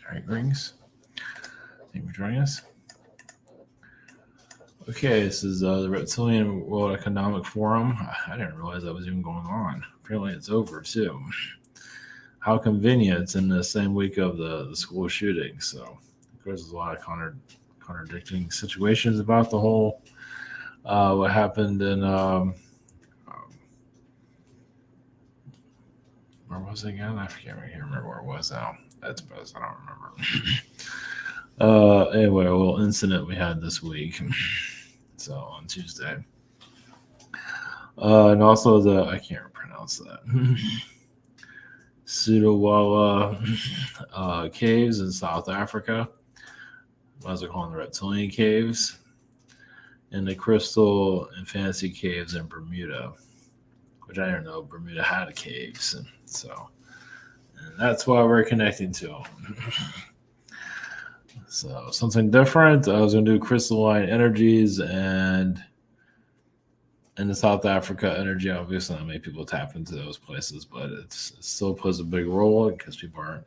All right, Rings. Thank you for joining us. Okay, this is the Reptilian World Economic Forum. I didn't realize that was even going on. Apparently, it's over too. How convenient! It's in the same week of the school shooting. So, of course, there's a lot of contradicting situations about the whole what happened in where was it again? I can't remember where it was now. That's best. I don't remember. Anyway, a little incident we had this week. So on Tuesday. And also I can't pronounce that. Sudwala caves in South Africa. As they're calling the Reptilian caves. And the Crystal and Fantasy caves in Bermuda, which I didn't know Bermuda had caves. And that's why we're connecting to them. So something different. I was going to do crystalline energies and the South Africa energy. Obviously, not many people tap into those places, but it still plays a big role because people aren't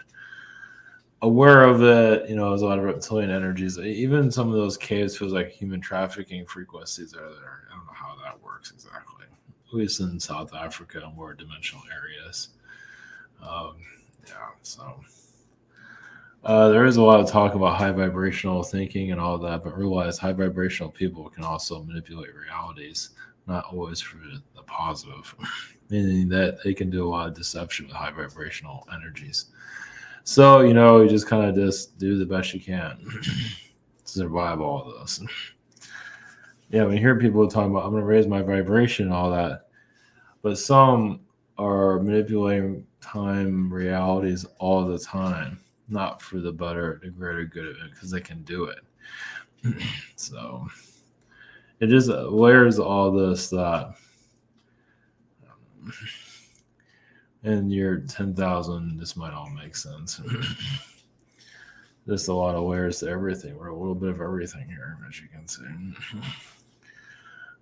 aware of it. There's a lot of reptilian energies. Even some of those caves feels like human trafficking frequencies are there. I don't know how that works exactly. At least in South Africa and more dimensional areas. There is a lot of talk about high vibrational thinking and all that, but realize high vibrational people can also manipulate realities, not always for the positive, meaning that they can do a lot of deception with high vibrational energies. So, you just kind of just do the best you can to survive all of this. Yeah, when you hear people talking about, I'm going to raise my vibration and all that, but some are manipulating time realities all the time, not for the greater good of it, because they can do it. So it just layers all this that in year 10,000, this might all make sense. There's a lot of layers to everything. We're a little bit of everything here, as you can see.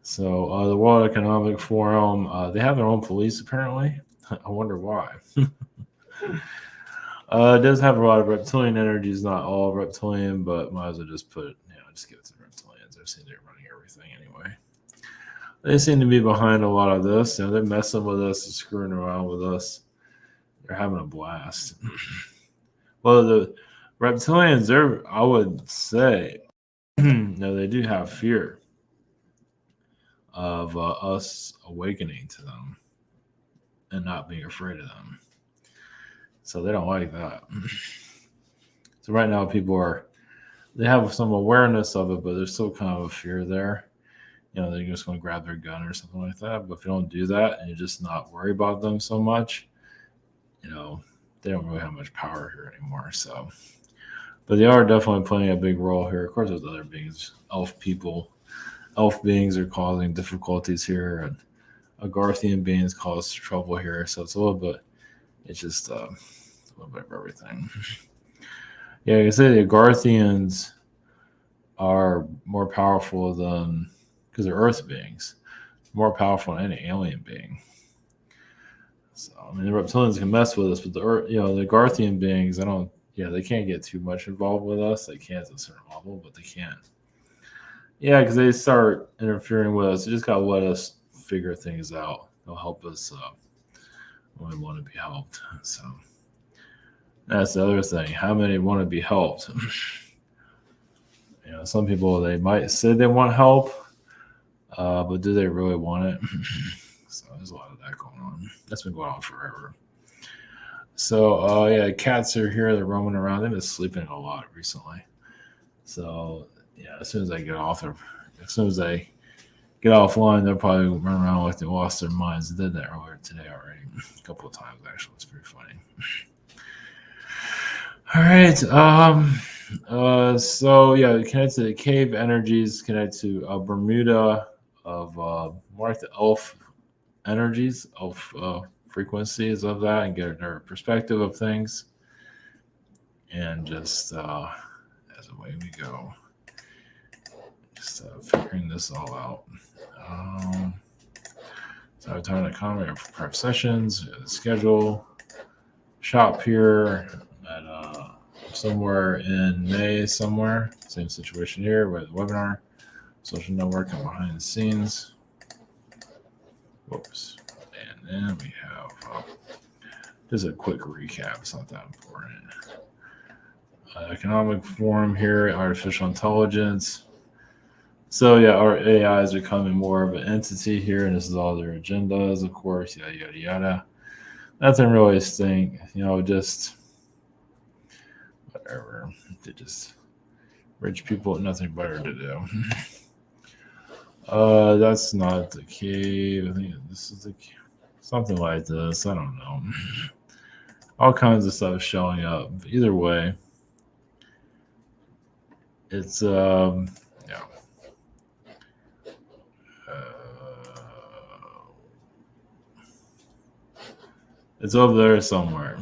So the World Economic Forum, they have their own police, apparently. I wonder why. It does have a lot of reptilian energies, not all reptilian, but might as well just give it to the reptilians. They're seeing they're running everything anyway. They seem to be behind a lot of this. They're messing with us, screwing around with us. They're having a blast. Well, the reptilians, I would say, they do have fear of us awakening to them and not being afraid of them. So they don't like that. So right now they have some awareness of it, but there's still kind of a fear there. They're just going to grab their gun or something like that. But if you don't do that and you just not worry about them so much, they don't really have much power here anymore. So, but they are definitely playing a big role here. Of course, there's other beings, elf beings are causing difficulties here, and Agarthian beings cause trouble here. So it's just a little bit of everything. Yeah, you say the Agarthians are more powerful because they're Earth beings, more powerful than any alien being. So the reptilians can mess with us, but the Agarthian beings, they can't get too much involved with us. They can at a certain level, but they can't. Yeah, because they start interfering with us. They just gotta let us figure things out. They'll help us when we want to be helped. So that's the other thing. How many want to be helped? Some people, they might say they want help, but do they really want it? So there's a lot of that going on. That's been going on forever. So cats are here. They're roaming around. They've been sleeping a lot recently. So as soon as they get offline, they'll probably run around like they lost their minds. They did that earlier today already, a couple of times actually. It's pretty funny. All right. Connect to the cave energies, connect to Bermuda of more like the elf energies, elf frequencies of that, and get their perspective of things. And just as a way we go, just figuring this all out. So I turn to comment for prep sessions, schedule, shop here at somewhere in May somewhere. Same situation here with the webinar, social network, and behind the scenes. Whoops. And then we have just a quick recap. It's not that important. Economic forum here, artificial intelligence. So yeah, our AI is becoming more of an entity here, and this is all their agendas, of course, yada yada yada. Nothing really stink, just whatever. They just rich people with nothing better to do. That's not the cave. I think this is the cave. Something like this. I don't know. All kinds of stuff showing up. Either way, it's yeah. It's over there somewhere.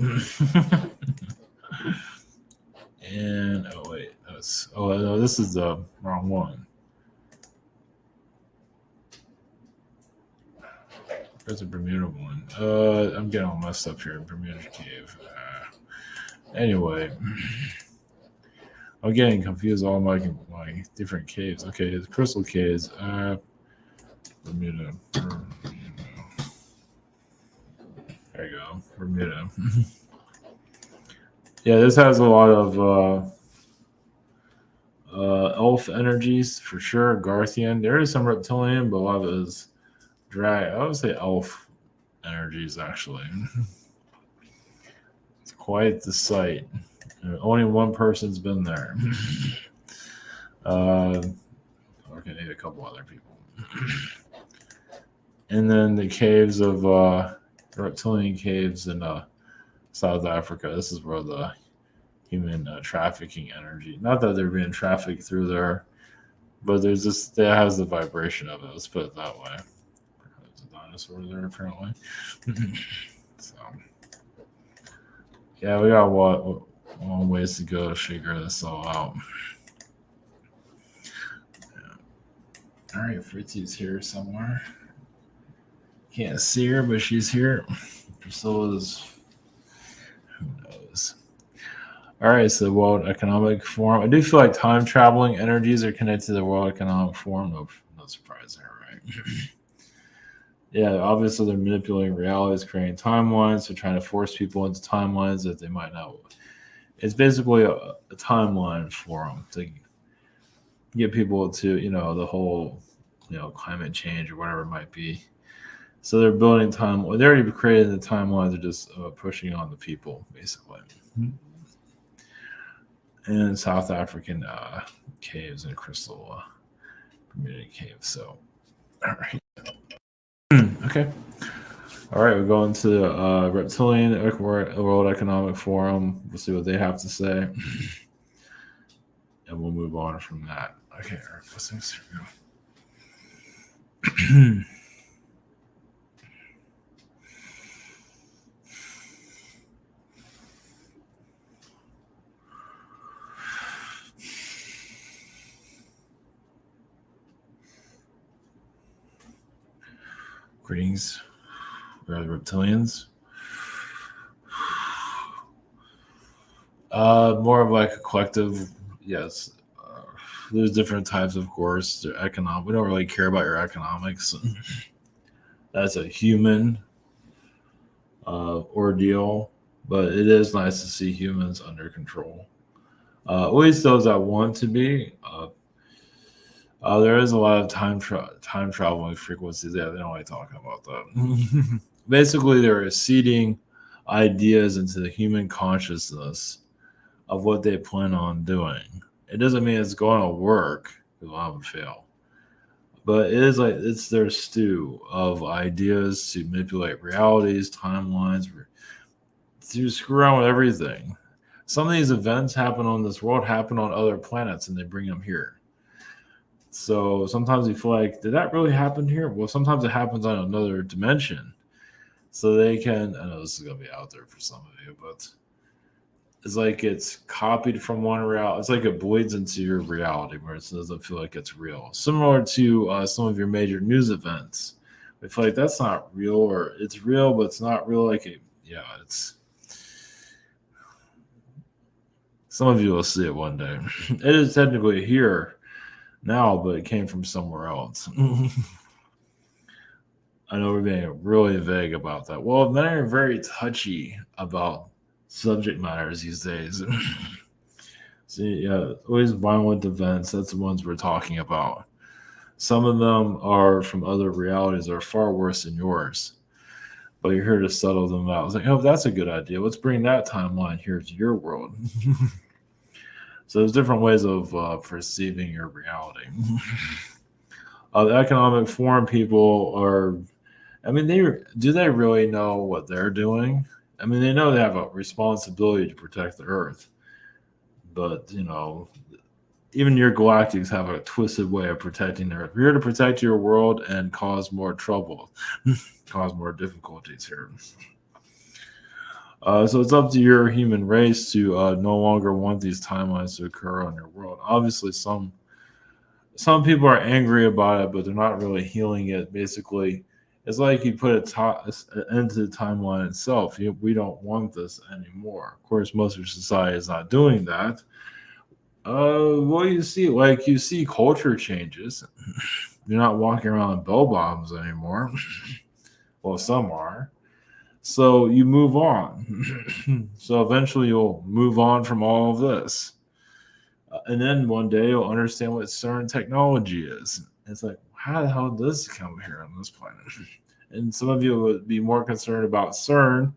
And oh wait, no, this is the wrong one. There's a Bermuda one. I'm getting all messed up here. Bermuda cave. Anyway, I'm getting confused. All my different caves. Okay, the crystal caves. Bermuda. There you go, Bermuda. Yeah, this has a lot of elf energies for sure. Garthian. There is some reptilian, but a lot of it is drag. I would say elf energies actually. It's quite the sight. Only one person's been there. Okay, maybe a couple other people. And then the caves of reptilian caves in South Africa. This is where the human trafficking energy. Not that they're being trafficked through there, but there's this. It has the vibration of it. Let's put it that way. There's a dinosaur there apparently. So yeah, we got long ways to go to figure this all out. Yeah. All right, Fritzy's here somewhere. Can't see her, but she's here. Priscilla's. Who knows? All right, so the World Economic Forum. I do feel like time traveling energies are connected to the World Economic Forum. No surprise there, right? Yeah, obviously they're manipulating realities, creating timelines. They're trying to force people into timelines that they might not. It's basically a timeline for them to get people to, the whole, climate change or whatever it might be. So they're building time. They already created the timelines. They're just pushing on the people, basically. And South African caves and crystal Bermuda caves. So, all right. Okay. All right. We're going to the Reptilian World Economic Forum. We'll see what they have to say. And we'll move on from that. Okay. All right. What's next? Here we go. Greetings, we're the Reptilians. More of like a collective, yes. There's different types, of course. We don't really care about your economics. That's a human ordeal, but it is nice to see humans under control. At least those that want to be. There is a lot of time traveling frequencies. Yeah, they don't like talking about that. Basically, they're seeding ideas into the human consciousness of what they plan on doing. It doesn't mean it's going to work. Because I would fail. But it's their stew of ideas to manipulate realities, timelines, to screw around with everything. Some of these events happen on this world, happen on other planets, and they bring them here. So sometimes you feel like, did that really happen here? Well, sometimes it happens on another dimension. So they can, I know this is going to be out there for some of you, but it's like it's copied from one reality. It's like it bleeds into your reality where it doesn't feel like it's real. Similar to some of your major news events. I feel like that's not real, or it's real, but it's not real. It's Some of you will see it one day. It is technically here now, but it came from somewhere else. I know we're being really vague about that. Well, men are very touchy about subject matters these days. See, yeah, always violent events. That's the ones we're talking about. Some of them are from other realities that are far worse than yours, but you're here to settle them out. It's like, oh, that's a good idea. Let's bring that timeline here to your world. So there's different ways of perceiving your reality. The economic forum people are, I mean, do they really know what they're doing? I mean, they know they have a responsibility to protect the Earth, but even your galactics have a twisted way of protecting the Earth. We're here to protect your world and cause more trouble, cause more difficulties here. So it's up to your human race to no longer want these timelines to occur on your world. Obviously, some people are angry about it, but they're not really healing it. Basically, it's like you put an end to the timeline itself. We don't want this anymore. Of course, most of society is not doing that. Well, you see culture changes. You're not walking around in bell bottoms anymore. Well, some are. So you move on. So eventually you'll move on from all of this. And then one day you'll understand what CERN technology is. It's like, how the hell does this come here on this planet? And some of you would be more concerned about CERN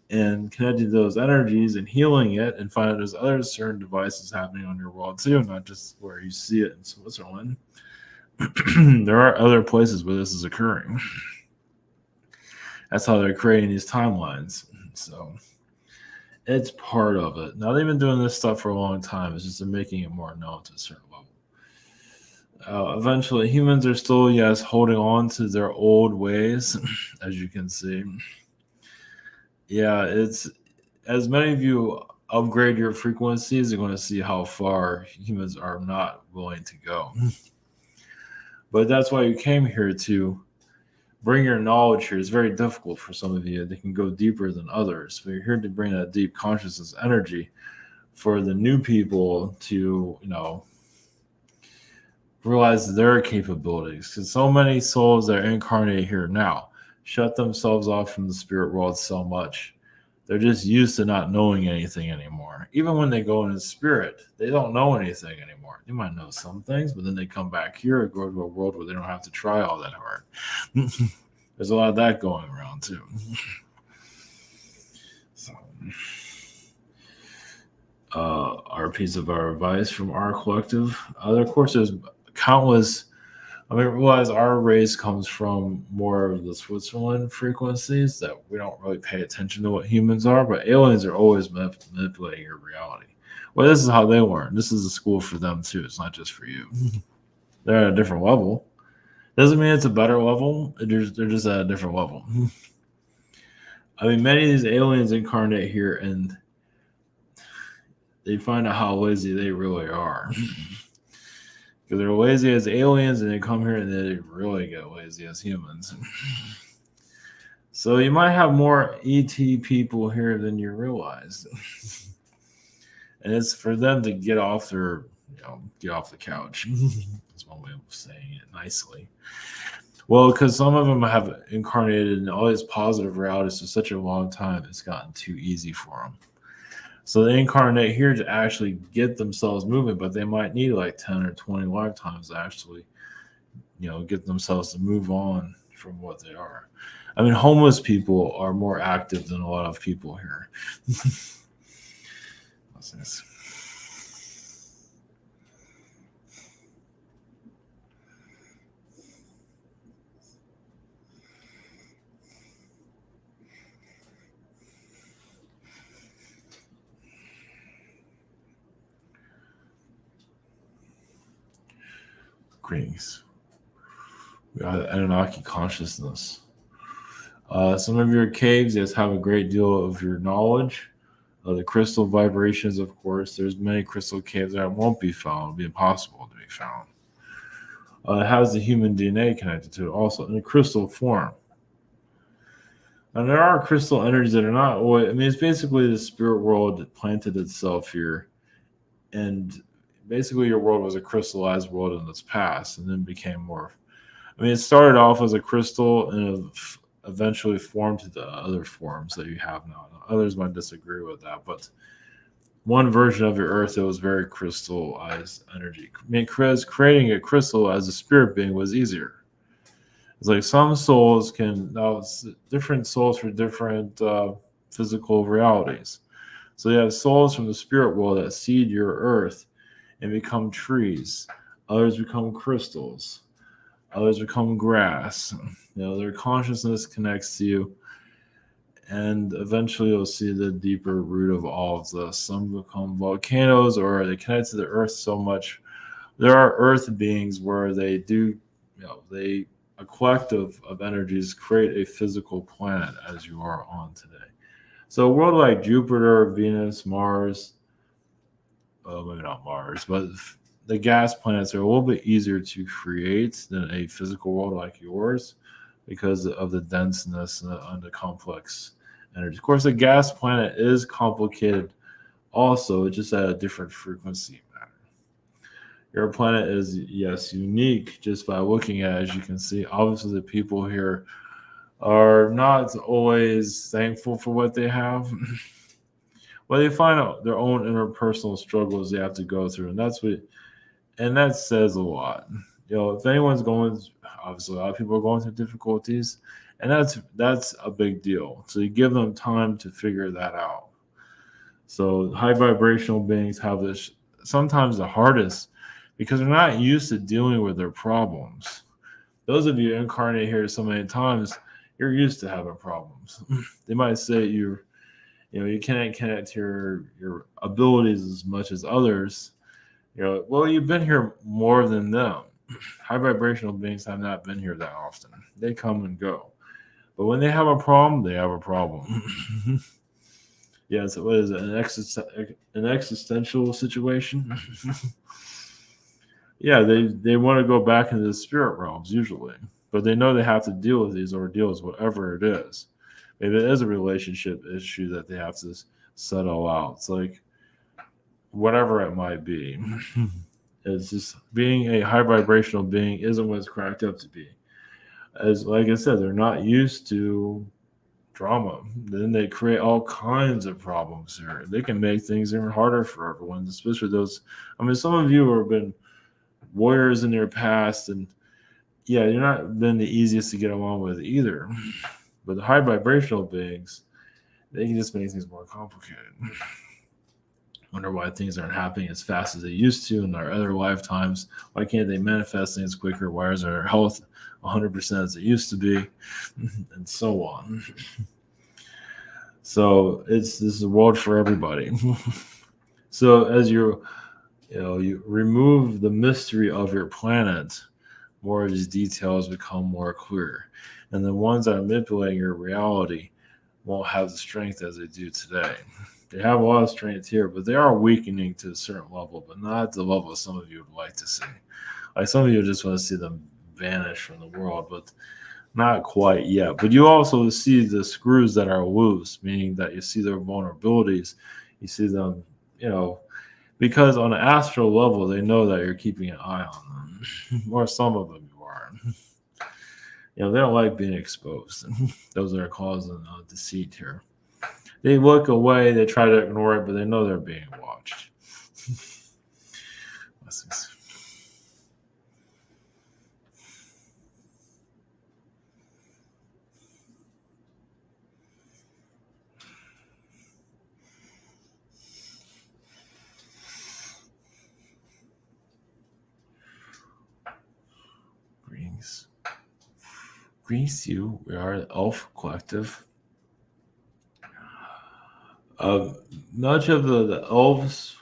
and connecting those energies and healing it, and find out there's other CERN devices happening on your world too, not just where you see it in Switzerland. There are other places where this is occurring. That's how they're creating these timelines. So it's part of it. Now, they've been doing this stuff for a long time. It's just they're making it more known to a certain level. Eventually, humans are still, yes, holding on to their old ways, as you can see. Yeah, it's as many of you upgrade your frequencies, you're going to see how far humans are not willing to go. But that's why you came here, to bring your knowledge here. It's very difficult for some of you. They can go deeper than others. But you're here to bring that deep consciousness energy for the new people to, realize their capabilities. Because so many souls that are incarnated here now shut themselves off from the spirit world so much. They're just used to not knowing anything anymore. Even when they go into spirit, they don't know anything anymore. They might know some things, but then they come back here and go to a world where they don't have to try all that hard. There's a lot of that going around too. So, our piece of our advice from our collective. Of course, there's countless. I mean, realize our race comes from more of the Switzerland frequencies that we don't really pay attention to what humans are, but aliens are always manipulating your reality. Well, this is how they learn. This is a school for them too. It's not just for you. They're at a different level. Doesn't mean it's a better level. They're just at a different level. I mean, many of these aliens incarnate here and they find out how lazy they really are. Because they're lazy as aliens and they come here and they really get lazy as humans. So you might have more ET people here than you realize. And it's for them to get off the couch. That's one way of saying it nicely. Well, because some of them have incarnated in all these positive realities for such a long time, it's gotten too easy for them. So they incarnate here to actually get themselves moving, but they might need like 10 or 20 lifetimes to actually, get themselves to move on from what they are. I mean, homeless people are more active than a lot of people here. What's this? Greetings. We got Anunnaki consciousness. Some of your caves, yes, have a great deal of your knowledge. The crystal vibrations, of course. There's many crystal caves that won't be found. It'll be impossible to be found. It has the human DNA connected to it also in a crystal form. And there are crystal energies that are not always, I mean, it's basically the spirit world that planted itself here And basically your world was a crystallized world in its past, and then became more. I mean, it started off as a crystal and eventually formed to the other forms that you have now. Others might disagree with that, but one version of your Earth, it was very crystallized energy. I mean, creating a crystal as a spirit being was easier. It's like some souls can now, it's different souls for different physical realities. So you have souls from the spirit world that seed your Earth and become trees. Others become crystals. Others become grass. Their consciousness connects to you, and eventually you'll see the deeper root of all of this. Some become volcanoes, or they connect to the earth so much. There are earth beings where they do, they a collective of energies create a physical planet as you are on today. So a world like Jupiter, Venus, Mars, well, maybe not Mars, but the gas planets are a little bit easier to create than a physical world like yours because of the denseness and the complex energy. Of course, a gas planet is complicated also, it's just at a different frequency matter. Your planet is, yes, unique just by looking at it. As you can see, obviously the people here are not always thankful for what they have. Well, they find out their own interpersonal struggles they have to go through, and that says a lot. If anyone's going, obviously a lot of people are going through difficulties, and that's a big deal. So you give them time to figure that out. So high vibrational beings have this sometimes the hardest because they're not used to dealing with their problems. Those of you incarnate here so many times, you're used to having problems. They might say you can't connect to your abilities as much as others. Well, you've been here more than them. High vibrational beings have not been here that often. They come and go. But when they have a problem, they have a problem. Yeah, so what is it? An existential situation? Yeah, they want to go back into the spirit realms usually. But they know they have to deal with these ordeals, whatever it is. Maybe it is a relationship issue that they have to settle out. It's like whatever it might be. It's just being a high vibrational being isn't what it's cracked up to be. As like I said, they're not used to drama. Then they create all kinds of problems here. They can make things even harder for everyone, especially those. I mean, some of you have been warriors in your past, and yeah, you're not been the easiest to get along with either. But the high vibrational beings, they can just make things more complicated. Wonder why things aren't happening as fast as they used to in our other lifetimes. Why can't they manifest things quicker? Why is our health 100% as it used to be? And so on. So this is a world for everybody. So as you remove the mystery of your planet, more of these details become more clear. And the ones that are manipulating your reality won't have the strength as they do today. They have a lot of strength here, but they are weakening to a certain level, but not the level some of you would like to see. Like some of you just want to see them vanish from the world, but not quite yet. But you also see the screws that are loose, meaning that you see their vulnerabilities. You see them, because on an astral level, they know that you're keeping an eye on them, or some of them you are. They don't like being exposed. Those are causing deceit here. They look away, they try to ignore it, but they know they're being watched. Greetings you. We are the Elf Collective. Much of the elves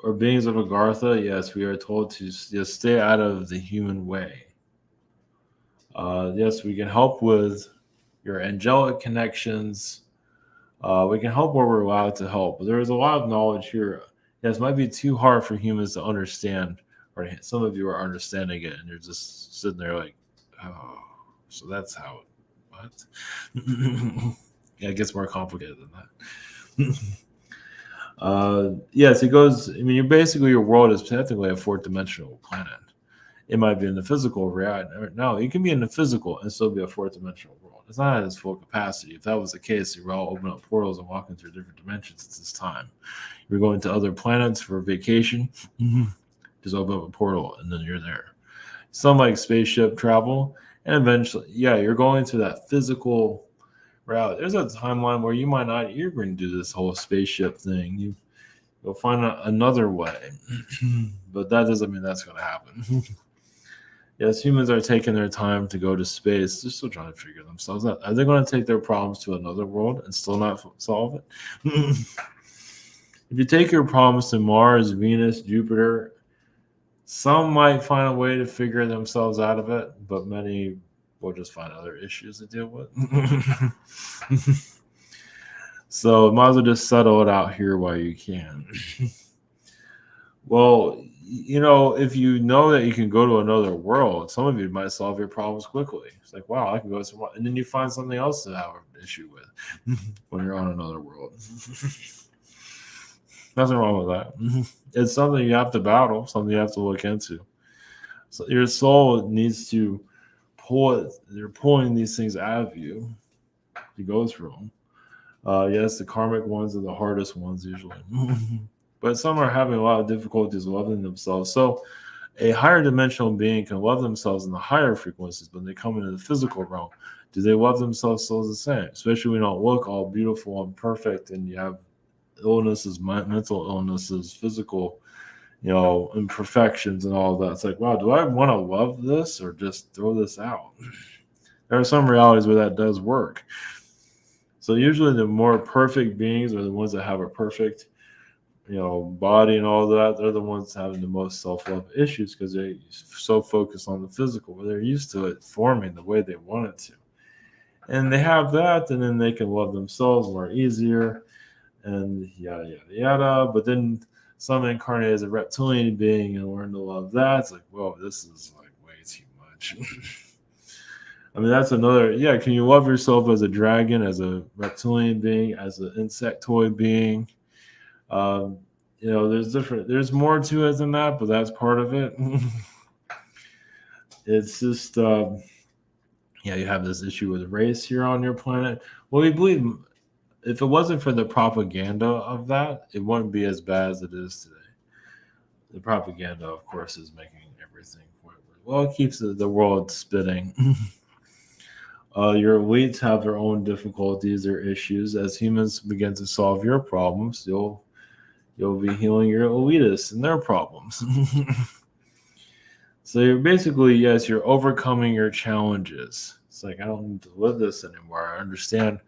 or beings of Agartha, yes, we are told to just stay out of the human way. Yes, we can help with your angelic connections. We can help where we're allowed to help. But there is a lot of knowledge here. Yes, it might be too hard for humans to understand, or some of you are understanding it, and you're just sitting there like, oh, so that's how it, what? Yeah, it gets more complicated than that. Yes, it goes. I mean, your world is technically a fourth dimensional planet. It might be in the physical reality. No, it can be in the physical and still be a fourth dimensional world. It's not at its full capacity. If that was the case, you were all opening up portals and walking through different dimensions at this time. You're going to other planets for vacation. Just open up a portal and then you're there. Some like spaceship travel, and eventually, yeah, you're going to that physical route. There's a timeline where you might not. You're going to do this whole spaceship thing. You'll find another way, but that doesn't mean that's going to happen. Yes, humans are taking their time to go to space. They're still trying to figure themselves out. Are they going to take their problems to another world and still not solve it? If you take your problems to Mars, Venus, Jupiter, some might find a way to figure themselves out of it, but many will just find other issues to deal with. So might as well just settle it out here while you can. Well, if you know that you can go to another world, some of you might solve your problems quickly. It's like, wow, I can go somewhere. And then you find something else to have an issue with when you're on another world. Nothing wrong with that. It's something you have to battle, something you have to look into. So your soul needs to pull it. They're pulling these things out of you to go through them. Yes, the karmic ones are the hardest ones usually. But some are having a lot of difficulties loving themselves. So a higher dimensional being can love themselves in the higher frequencies, but when they come into the physical realm, do they love themselves still the same? Especially when you don't look all beautiful and perfect and you have illnesses, mental illnesses, physical, imperfections and all of that. It's like, wow, do I want to love this or just throw this out? There are some realities where that does work. So usually the more perfect beings are the ones that have a perfect body and all that. They're the ones having the most self-love issues because they're so focused on the physical, where they're used to it forming the way they want it to. And they have that, and then they can love themselves more easier, and yada, yada, yada. But then some incarnate as a reptilian being and learn to love that. It's like, whoa, this is like way too much. I mean, that's another, can you love yourself as a dragon, as a reptilian being, as an insectoid being? There's more to it than that, but that's part of it. It's just, you have this issue with race here on your planet. Well, we believe if it wasn't for the propaganda of that, it wouldn't be as bad as it is today. The propaganda, of course, is making everything, it keeps the world spinning. Your elites have their own difficulties, their issues. As humans begin to solve your problems, you'll be healing your elitists and their problems. So you're basically, yes, you're overcoming your challenges. It's like, I don't need to live this anymore. I understand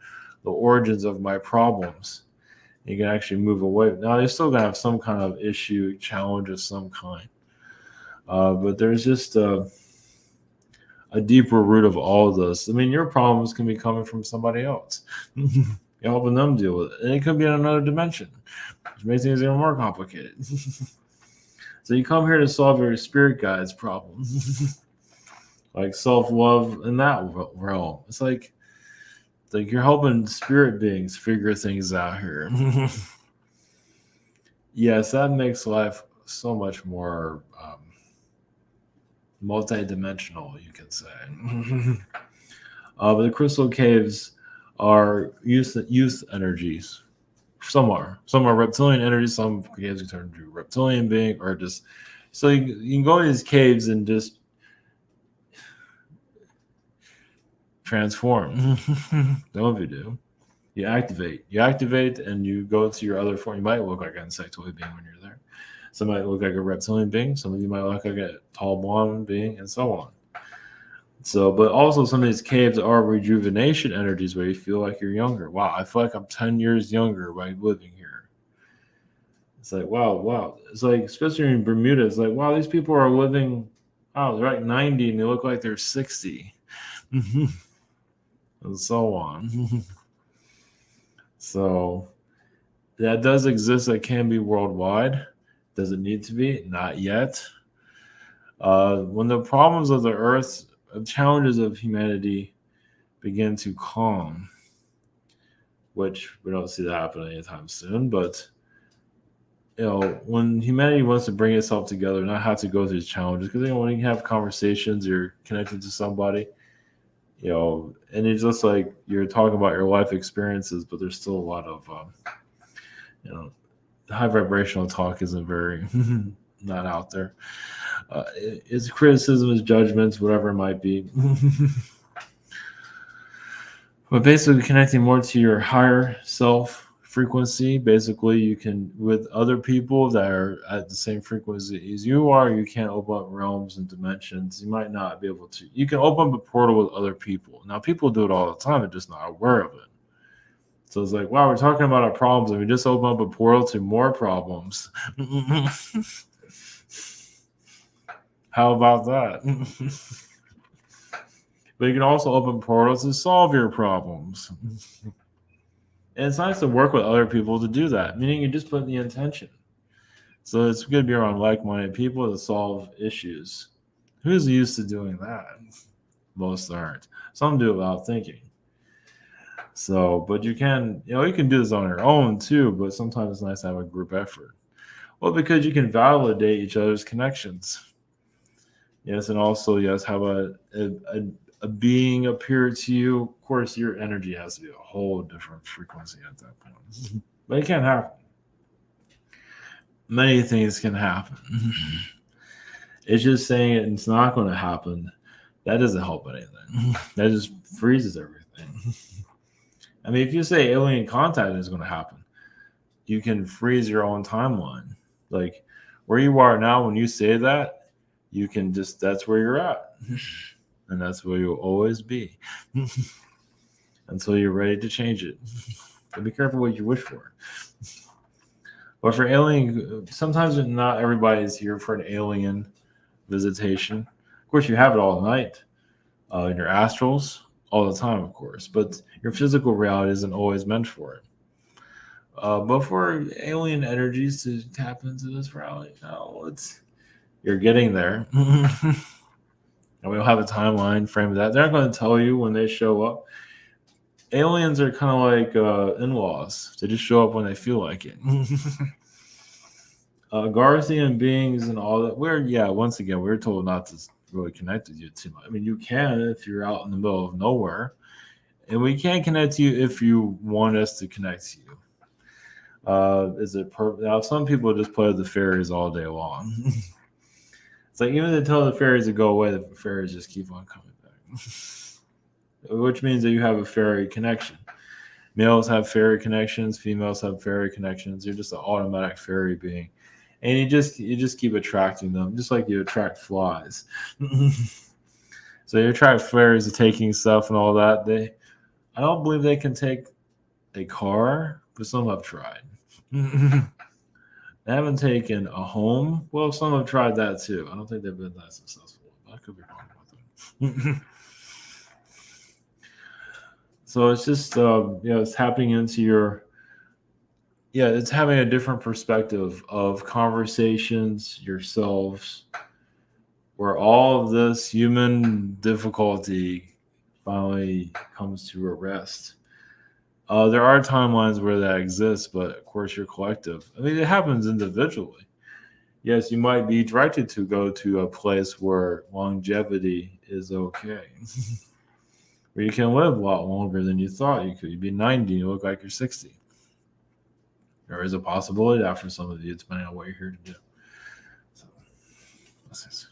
the origins of my problems. You can actually move away. Now, you're still going to have some kind of issue, challenge of some kind. But there's just a deeper root of all of this. I mean, your problems can be coming from somebody else. You're helping them deal with it. And it could be in another dimension, which makes things even more complicated. So you come here to solve your spirit guide's problems. Like self-love in that realm. It's like you're helping spirit beings figure things out here. Yes, that makes life so much more multi-dimensional, you can say. But the crystal caves are youth energies. Some are reptilian energies. Some caves can turn into reptilian being, or just so you can go in these caves and just transform. Don't you do? You activate, and you go to your other form. You might look like an insectoid being when you're there. Some might look like a reptilian being. Some of you might look like a tall blonde being, and so on. So, but also some of these caves are rejuvenation energies where you feel like you're younger. Wow, I feel like I'm 10 years younger by living here. It's like, wow. It's like, especially in Bermuda, it's like, wow, these people are living, they're like 90 and they look like they're 60. And so on. So that does exist. That can be worldwide. Does it need to be? Not yet. When the problems of the earth, challenges of humanity begin to calm, which we don't see that happen anytime soon, but when humanity wants to bring itself together, not have to go through these challenges, because when you have conversations, you're connected to somebody, and it's just like you're talking about your life experiences, but there's still a lot of, you know, high vibrational talk isn't very not out there. It's criticism, it's judgments, whatever it might be. But basically, connecting more to your higher self frequency. Basically, you can, with other people that are at the same frequency as you are, you can't open up realms and dimensions. You might not be able to. You can open up a portal with other people. Now, people do it all the time, they're just not aware of it. So it's like, wow, we're talking about our problems, and we just open up a portal to more problems. How about that? But you can also open portals to solve your problems. And it's nice to work with other people to do that, meaning you just put the intention. So it's good to be around like-minded people to solve issues. Who's used to doing that? Most aren't. Some do it without thinking. So, but you can do this on your own too, but sometimes it's nice to have a group effort. Well, because you can validate each other's connections. Yes, and also, yes, have a being appear to you. Of course, your energy has to be a whole different frequency at that point. But it can happen. Many things can happen. It's just saying it's not going to happen. That doesn't help anything. That just freezes everything. I mean, if you say alien contact is going to happen, you can freeze your own timeline. Like where you are now, when you say that, you can just, that's where you're at. And that's where you'll always be until you're ready to change it. But be careful what you wish for. But for alien, sometimes not everybody is here for an alien visitation. Of course, you have it all night in your astrals all the time, of course. But your physical reality isn't always meant for it. But for alien energies to tap into this reality, you're getting there. And we don't have a timeline frame of that. They're not going to tell you when they show up. Aliens are kind of like in-laws. They just show up when they feel like it. Garthian beings and all that. Once again, we're told not to really connect with you too much. I mean, you can if you're out in the middle of nowhere. And we can connect to you if you want us to connect to you. Is it now? Some people just play with the fairies all day long. It's like even if they tell the fairies to go away, the fairies just keep on coming back. Which means that you have a fairy connection. Males have fairy connections, females have fairy connections. You're just an automatic fairy being. And you just keep attracting them, just like you attract flies. So you attract fairies to taking stuff and all that. I don't believe they can take a car, but some have tried. They haven't taken a home. Well, some have tried that too. I don't think they've been that successful. I could be wrong with them. So it's just, it's tapping into it's having a different perspective of conversations, yourselves, where all of this human difficulty finally comes to a rest. There are timelines where that exists, but of course you're collective. I mean, it happens individually. Yes, you might be directed to go to a place where longevity is okay. Where you can live a lot longer than you thought you could. You'd be 90, you look like you're 60. There is a possibility that for some of you, depending on what you're here to do. So,